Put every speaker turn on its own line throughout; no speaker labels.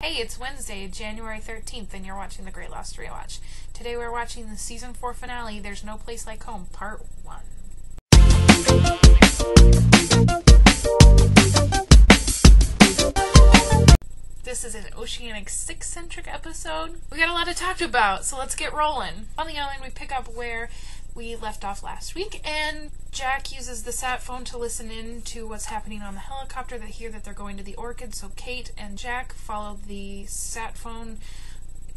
Hey, it's Wednesday, January 13th, and you're watching The Great Lost Rewatch. Today we're watching the Season 4 finale, There's No Place Like Home, Part 1. This is an Oceanic 6-centric episode. We got a lot to talk about, so let's get rolling. On the island, we pick up where we left off last week, and Jack uses the sat phone to listen in to what's happening on the helicopter. They hear that they're going to the Orchid, so Kate and Jack follow the sat phone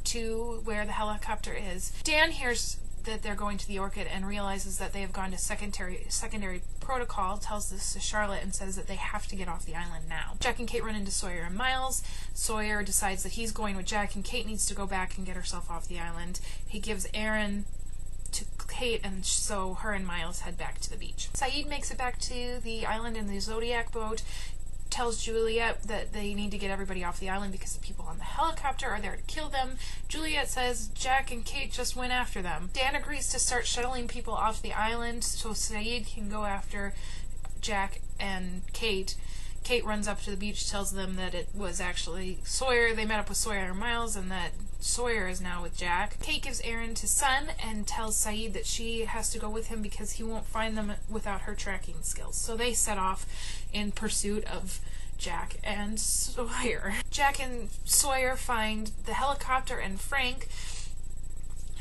to where the helicopter is. Dan hears that they're going to the Orchid and realizes that they have gone to secondary protocol, tells this to Charlotte and says that they have to get off the island now. Jack and Kate run into Sawyer and Miles. Sawyer decides that he's going with Jack and Kate needs to go back and get herself off the island. He gives Aaron to Kate, and so her and Miles head back to the beach. Sayid makes it back to the island in the Zodiac boat, tells Juliet that they need to get everybody off the island because the people on the helicopter are there to kill them. Juliet says Jack and Kate just went after them. Dan agrees to start shuttling people off the island so Sayid can go after Jack and Kate. Kate runs up to the beach, tells them that it was actually Sawyer. They met up with Sawyer and Miles, and that Sawyer is now with Jack. Kate gives Aaron to Sun and tells Sayid that she has to go with him because he won't find them without her tracking skills. So they set off in pursuit of Jack and Sawyer. Jack and Sawyer find the helicopter and Frank.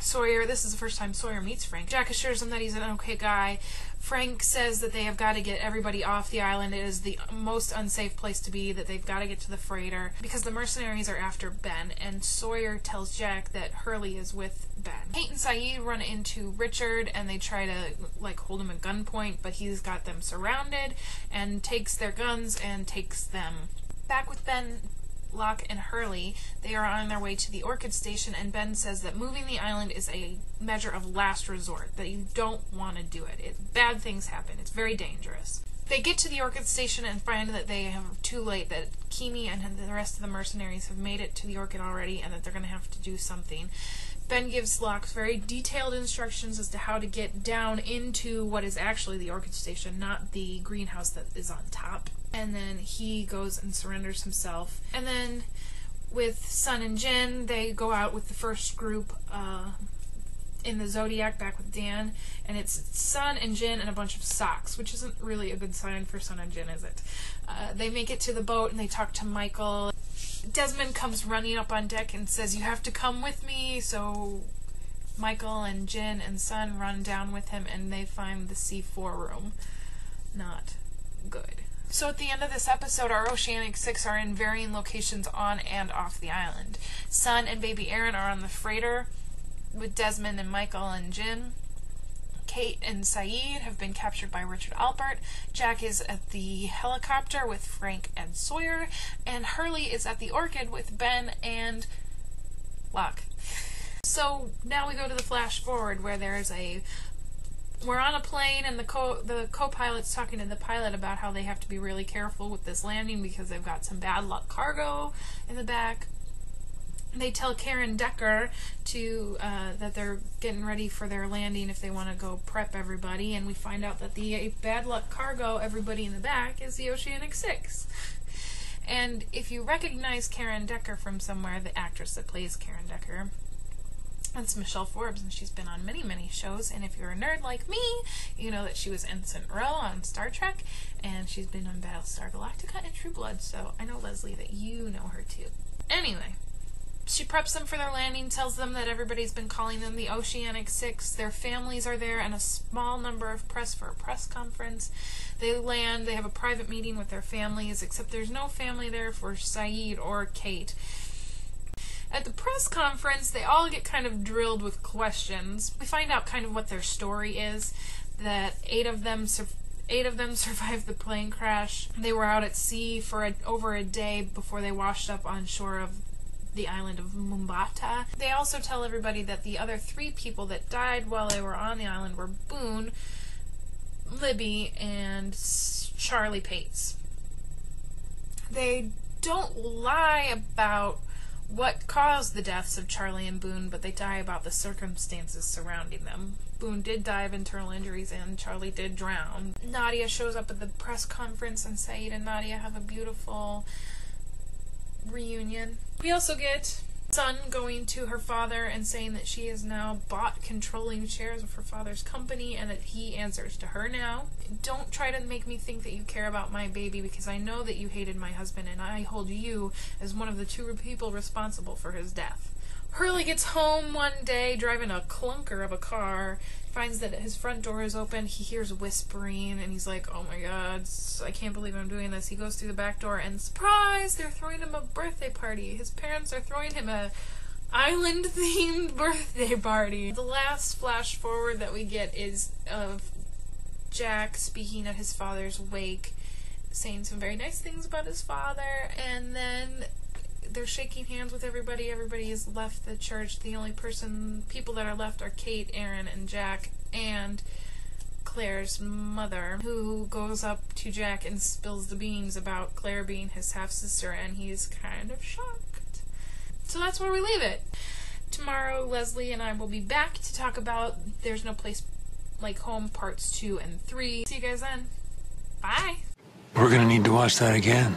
Sawyer, this is the first time Sawyer meets Frank. Jack assures him that he's an okay guy. Frank says that they have got to get everybody off the island. It is the most unsafe place to be, that they've got to get to the freighter because the mercenaries are after Ben, and Sawyer tells Jack that Hurley is with Ben. Kate and Sayid run into Richard and they try to hold him at gunpoint, but he's got them surrounded and takes their guns and takes them. Back with Ben, Locke, and Hurley, they are on their way to the Orchid Station, and Ben says that moving the island is a measure of last resort, that you don't want to do it. Bad things happen. It's very dangerous. They get to the Orchid Station and find that they have too late, that Kimi and the rest of the mercenaries have made it to the Orchid already, and that they're going to have to do something. Ben gives Locke very detailed instructions as to how to get down into what is actually the Orchid Station, not the greenhouse that is on top. And then he goes and surrenders himself. And then with Sun and Jin, they go out with the first group in the Zodiac back with Dan. And it's Sun and Jin and a bunch of socks, which isn't really a good sign for Sun and Jin, is it? They make it to the boat and they talk to Michael. Desmond comes running up on deck and says, "You have to come with me," so Michael and Jin and Sun run down with him and they find the C4 room. Not good. So at the end of this episode, our Oceanic 6 are in varying locations on and off the island. Sun and baby Aaron are on the freighter with Desmond and Michael and Jin. Kate and Sayid have been captured by Richard Alpert. Jack is at the helicopter with Frank and Sawyer. And Hurley is at the Orchid with Ben and Locke. So now we go to the flash forward where we're on a plane and the co-pilot's talking to the pilot about how they have to be really careful with this landing because they've got some bad luck cargo in the back. They tell Karen Decker that they're getting ready for their landing if they want to go prep everybody, and we find out that the bad luck cargo, everybody in the back, is the Oceanic 6. And if you recognize Karen Decker from somewhere, the actress that plays Karen Decker, that's Michelle Forbes, and she's been on many, many shows. And if you're a nerd like me, you know that she was Ensign Ro on Star Trek, and she's been on Battlestar Galactica and True Blood, so I know, Leslie, that you know her too. Anyway, she preps them for their landing, tells them that everybody's been calling them the Oceanic 6. Their families are there, and a small number of press for a press conference. They land, they have a private meeting with their families, except there's no family there for Sayid or Kate. At the press conference, they all get kind of drilled with questions. We find out kind of what their story is, that eight of them survived the plane crash. They were out at sea for over a day before they washed up on shore of the island of Mumbata. They also tell everybody that the other 3 people that died while they were on the island were Boone, Libby, and Charlie Pates. They don't lie about what caused the deaths of Charlie and Boone, but they die about the circumstances surrounding them. Boone did die of internal injuries and Charlie did drown. Nadia shows up at the press conference, and Sayid and Nadia have a beautiful reunion. We also get Sun going to her father and saying that she has now bought controlling shares of her father's company and that he answers to her now. Don't try to make me think that you care about my baby, because I know that you hated my husband and I hold you as one of the two people responsible for his death. Hurley gets home one day driving a clunker of a car, finds that his front door is open, he hears whispering, and he's like, oh my god, I can't believe I'm doing this. He goes through the back door and surprise, they're throwing him a birthday party. His parents are throwing him a island-themed birthday party. The last flash forward that we get is of Jack speaking at his father's wake, saying some very nice things about his father, and then they're shaking hands with everybody. Everybody has left the church. The only people that are left are Kate, Aaron, and Jack, and Claire's mother, who goes up to Jack and spills the beans about Claire being his half-sister, and he's kind of shocked. So that's where we leave it. Tomorrow, Leslie and I will be back to talk about There's No Place Like Home Parts 2 and 3. See you guys then. Bye!
We're gonna need to watch that again.